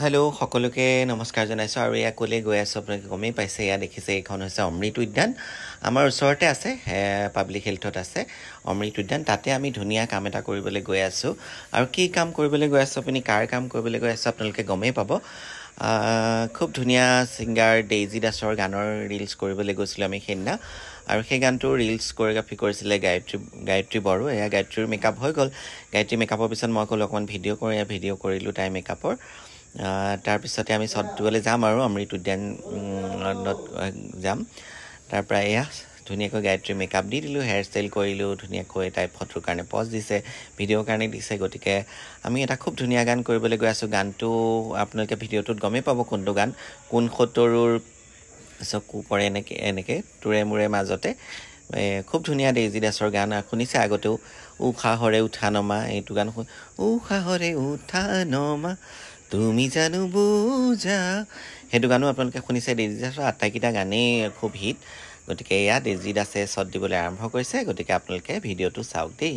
hello সকলোকে নমস্কাৰ জনাইছো আৰু ইয়া কোলে গৈ আছো আপোনালোকে গমেই পাইছে ইয়া দেখিছে এইখন হৈছে অমৃত উদ্যান আমাৰ ওচৰতে আছে পাব্লিক হেলথত আছে অমৃত উদ্যান তাতে আমি ধুনিয়া কাম এটা কৰিবলৈ গৈ আছো আৰু কি কাম কৰিবলৈ গৈ আছো আপুনি কাৰ কাম কৰিবলৈ গৈ আছো আপোনালোকে গমেই পাব খুব ধুনিয়া সিঙ্গাৰ ডেইজি দাসৰ গানৰ ৰিলস কৰিবলৈ গৈছিল আমি হেনা আৰু সেই গানটো ৰিলস কোৰিওগ্ৰাফি কৰিছিলে গায়ত্ৰী বড়ো এয়া গায়ত্ৰীৰ মেকআপ হৈ গল গায়ত্ৰী মেকআপৰ পিছত মই কল অকমান ভিডিও কৰিলো তাই মেকআপৰ তাৰ পিছতে আমি সদুলে যাম আৰু অমৃত উদ্যানত যাম তাৰ প্ৰায় ধুনিয়াকৈ গায়ত্ৰী মেকআপ দি দিলো হেয়াৰ ষ্টাইল কৰিলো ধুনিয়াকৈ টাইপ ফটোৰ কাৰণে পজ দিছে ভিডিঅ'ৰ কাৰণে দিছে গতিকে আমি এটা খুব ধুনিয়া গান কৰিবলৈ গৈ আছো গানটো আপোনালোকে ভিডিঅ'টোত গমেই পাব কোনটো গান কোন খতৰুৰ চকু পৰে এনেকে তুৰে মুৰে মাজতে খুব ধুনিয়া ডেইজি দাসৰ গান শুনিছে আগতেও উখাহৰে উঠা নমা এইটো গান উখাহৰে উঠা নমা তুমি জানো বুজা হেতু গানো আপোনালোকে শুনিছে ডেইজি দাসৰ আটাইকিটা গানে খুব হিট গতিকে ইয়া ডেইজি দাসে সদ দিবলৈ আৰম্ভ কৰিছে গতিকে আপোনালোকে ভিডিঅ'টো চাওক দেই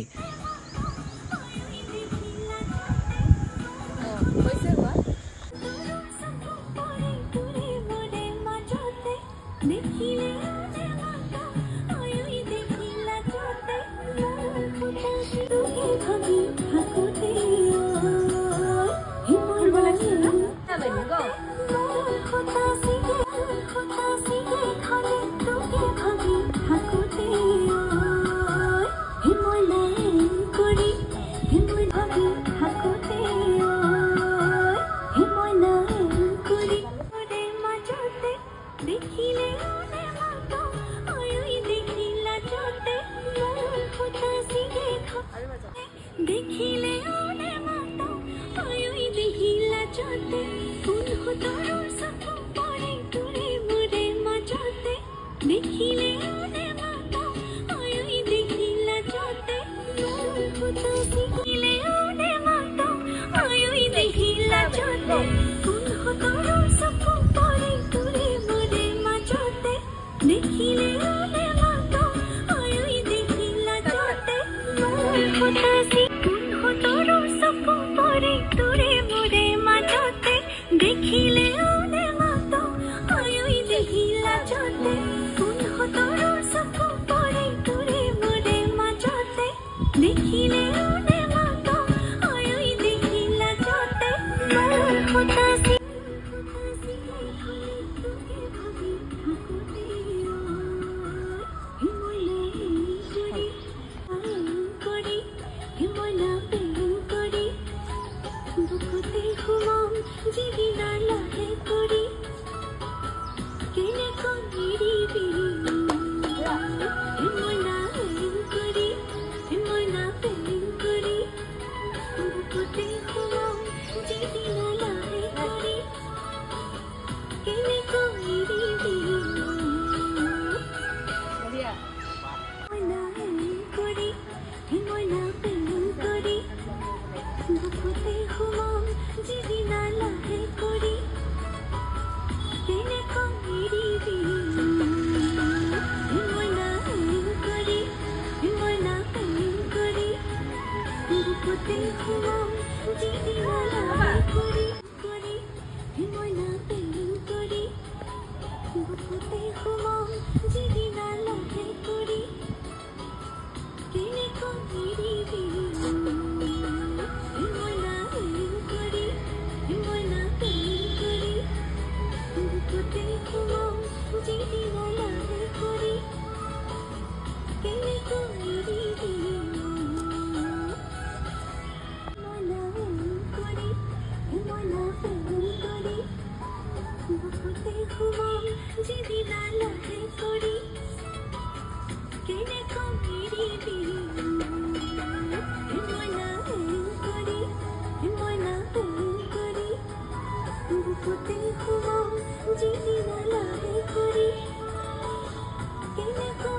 Jadi